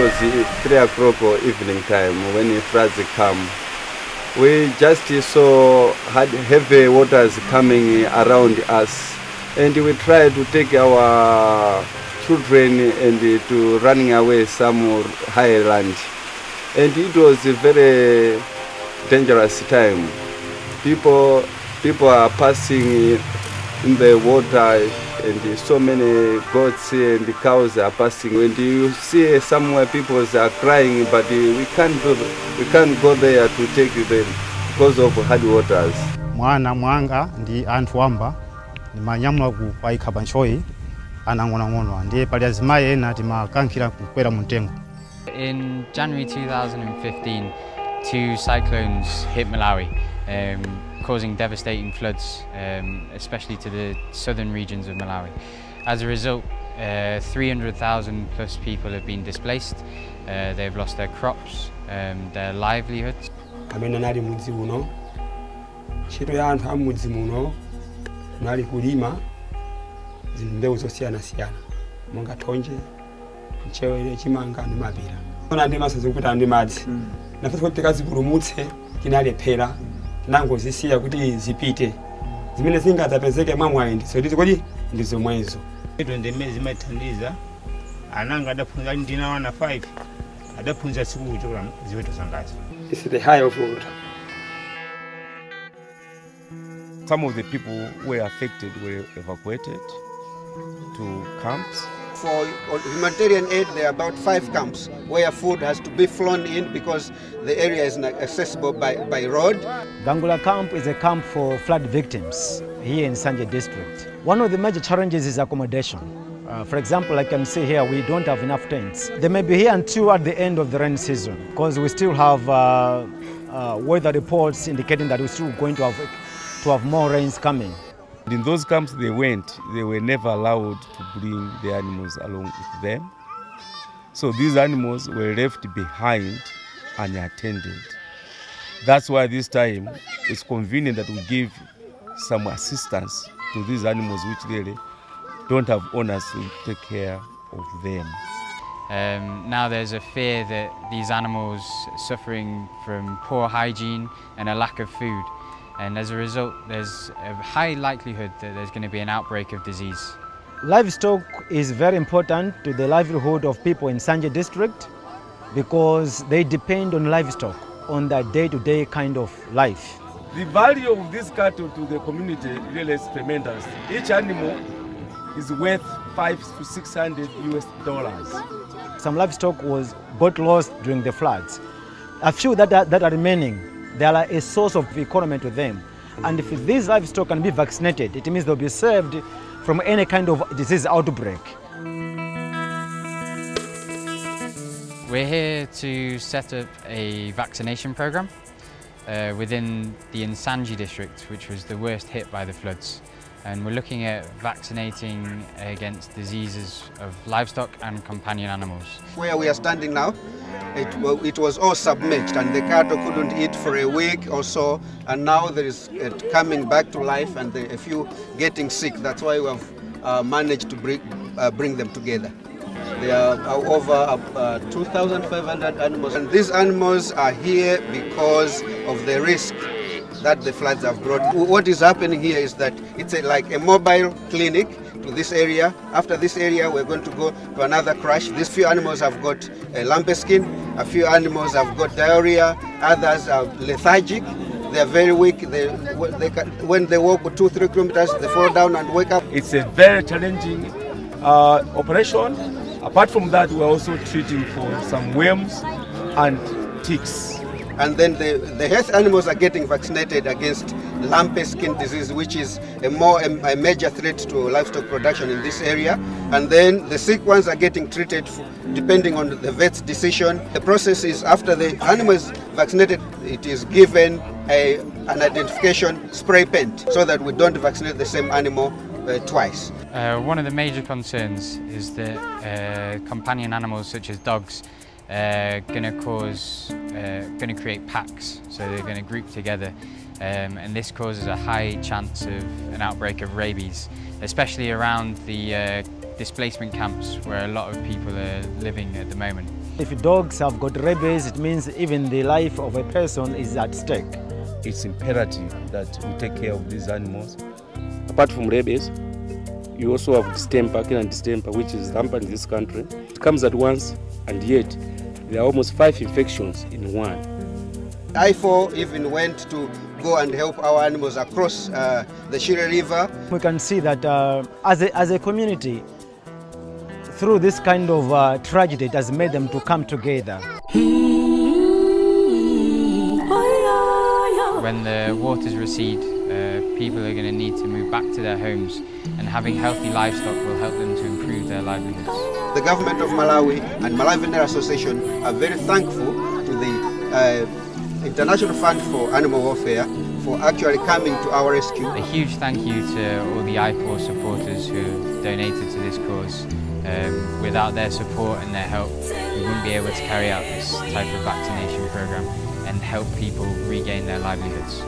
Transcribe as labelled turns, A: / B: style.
A: was 3 o'clock or evening time when the floods come. We just saw heavy waters coming around us, and we tried to take our children and to running away some high land. And it was a very dangerous time. People are passing in the water, and so many goats and cows are passing. When you see somewhere people are crying, but we can't go there to take them because of hard waters.
B: Mwana mwanga ndi anthu wamba ni manyamula ku paikha nchoi anang'ono ndiye pali azimayi ena timakankhira kukwera muntengo.
C: In January 2015, 2 cyclones hit Malawi, causing devastating floods, especially to the southern regions of Malawi. As a result, 300,000 plus people have been displaced. They've lost their crops, their livelihoods.
D: Amene nali mudzi uno, ntchito ya anthu a mudzi muno nali kulima zimbewu zosiyana-siyana, monga thonje, mchewere, chimanga ndi mapira. Ona ndi maso zikuta ndi madzi. Nafe kuti tikazipulumutse tinalephera, tinangozisiya kuti zipite. Zimene zingadzapezeke mwamwayi ndizo kodi ndizo mwezo.
E: Ndimene zimathandiza ananga adaphunzira ndina wana 5 adaphunzira siku kuchokera ziweto zangazi.
D: It's the high of water.
F: Some of the people who were affected were evacuated to camps.
G: For humanitarian aid, there are about 5 camps where food has to be flown in because the area is not accessible by road.
H: Gangula camp is a camp for flood victims here in Sanje district. One of the major challenges is accommodation. For example, I can see here we don't have enough tents. They may be here until at the end of the rain season because we still have weather reports indicating that we're still going to have more rains coming.
F: In those camps they were never allowed to bring the animals along with them. So these animals were left behind unattended. That's why this time it's convenient that we give some assistance to these animals which really don't have owners to take care of them.
C: Now there's a fear that these animals are suffering from poor hygiene and a lack of food. And as a result, there's a high likelihood that there's going to be an outbreak of disease.
H: Livestock is very important to the livelihood of people in Sanje district because they depend on livestock, on their day-to-day kind of life.
F: The value of this cattle to the community really is tremendous. Each animal is worth $500 to $600.
H: Some livestock was both lost during the floods. A few that are remaining, they are a source of economy to them. And if these livestock can be vaccinated, it means they'll be saved from any kind of disease outbreak.
C: We're here to set up a vaccination program within the Nsanji district, which was the worst hit by the floods. And we're looking at vaccinating against diseases of livestock and companion animals.
G: Where we are standing now, it was all submerged and the cattle couldn't eat for a week or so, and now there is coming back to life and a few getting sick. That's why we have managed to bring them together. There are over 2,500 animals, and these animals are here because of the risk that the floods have brought. What is happening here is that it's like a mobile clinic to this area. After this area, we're going to go to another crash. These few animals have got lumpy skin, a few animals have got diarrhea, others are lethargic. They are very weak. When they walk 2-3 kilometers, they fall down and wake up.
F: It's a very challenging operation. Apart from that, we're also treating for some worms and ticks.
G: And then the health animals are getting vaccinated against lumpy skin disease, which is a major threat to livestock production in this area. And then the sick ones are getting treated depending on the vet's decision. The process is after the animal is vaccinated, it is given an identification spray paint so that we don't vaccinate the same animal twice.
C: One of the major concerns is that companion animals such as dogs going to create packs, so they're going to group together, and this causes a high chance of an outbreak of rabies, especially around the displacement camps where a lot of people are living at the moment.
H: If dogs have got rabies, it means even the life of a person is at stake.
F: It's imperative that we take care of these animals.
I: Apart from rabies, you also have distemper, kidney distemper, which is rampant in this country. It comes at once, and yet there are almost 5 infections in one.
G: IFAW even went to go and help our animals across the Shire River.
H: We can see that as a community, through this kind of tragedy, it has made them to come together.
C: When the waters recede, people are going to need to move back to their homes, and having healthy livestock will help them to improve their livelihoods.
G: The government of Malawi and Malawi Veterinary Association are very thankful to the International Fund for Animal Welfare for actually coming to our rescue.
C: A huge thank you to all the IFAW supporters who have donated to this cause. Without their support and their help, we wouldn't be able to carry out this type of vaccination program and help people regain their livelihoods.